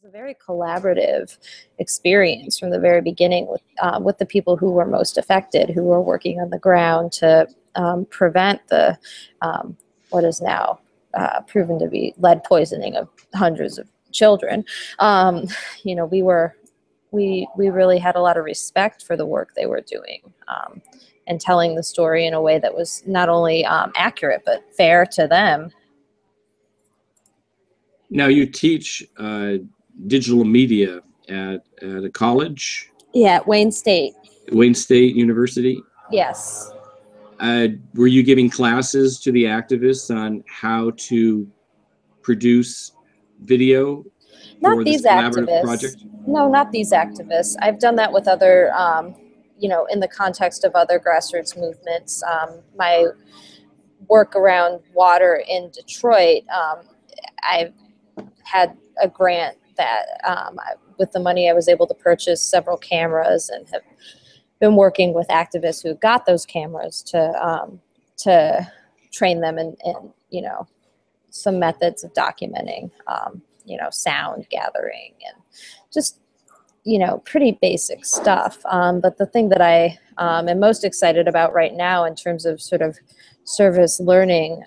was a very collaborative experience from the very beginning with the people who were most affected, who were working on the ground to prevent the what is now proven to be lead poisoning of hundreds of children. You know, we really had a lot of respect for the work they were doing, and telling the story in a way that was not only accurate but fair to them. Now you teach digital media at a college? Yeah, at Wayne State. Wayne State University? Yes. Were you giving classes to the activists on how to produce video for this collaborative project? No, not these activists. I've done that with other, you know, in the context of other grassroots movements. My work around water in Detroit, I've had a grant that with the money I was able to purchase several cameras, and have been working with activists who got those cameras to train them in you know, some methods of documenting, you know, sound gathering and just, you know, pretty basic stuff. But the thing that I am most excited about right now in terms of sort of service learning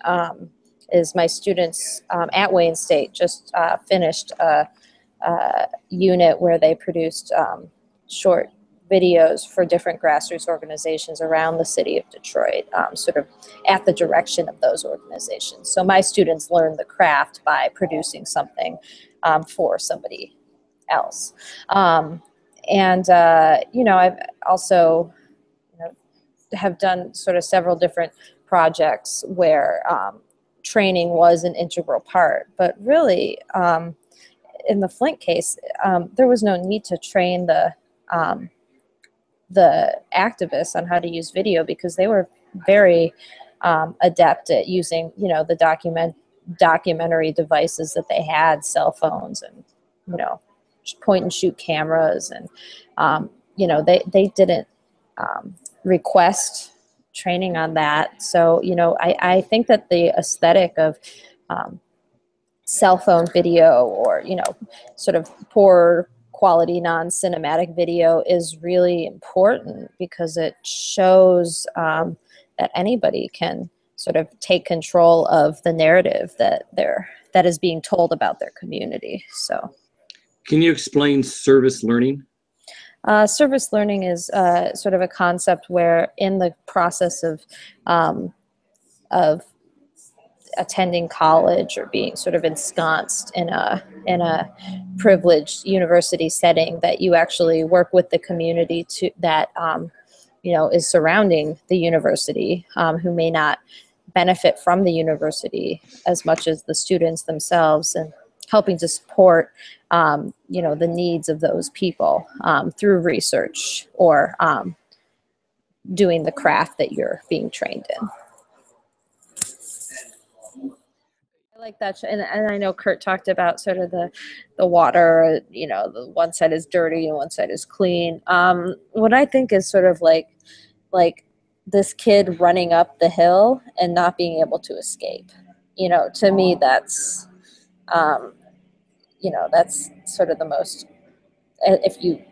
is my students at Wayne State just finished a unit where they produced short videos for different grassroots organizations around the city of Detroit, sort of at the direction of those organizations. So my students learn the craft by producing something for somebody else. And you know, I've also, you know, have done sort of several different projects where training was an integral part, but really in the Flint case, there was no need to train the activists on how to use video, because they were very adept at using, you know, the documentary devices that they had, cell phones and, you know, point and shoot cameras. And, you know, they didn't request training on that. So, you know, I think that the aesthetic of cell phone video, or, you know, sort of poor quality non-cinematic video is really important, because it shows that anybody can sort of take control of the narrative that is being told about their community. So, can you explain service learning? Service learning is sort of a concept where, in the process of attending college or being sort of ensconced in a privileged university setting, that you actually work with the community that you know, is surrounding the university, who may not benefit from the university as much as the students themselves, and helping to support you know, the needs of those people through research or doing the craft that you're being trained in. I like that, and I know Curt talked about sort of the water, you know, the one side is dirty and one side is clean. What I think is sort of like this kid running up the hill and not being able to escape. You know, to me, that's you know, that's sort of the most. If you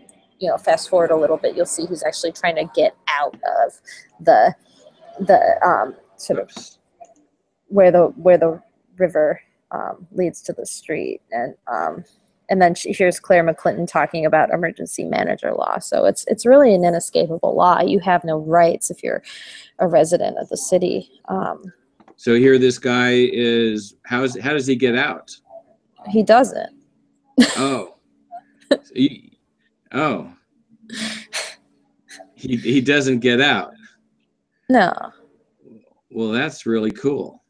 know, fast forward a little bit, you'll see he's actually trying to get out of the sort of where the river leads to the street, and then here's Claire McClinton talking about emergency manager law. So it's really an inescapable law. You have no rights if you're a resident of the city. So here, this guy is. How does he get out? He doesn't. Oh. He doesn't get out. No. Well, that's really cool.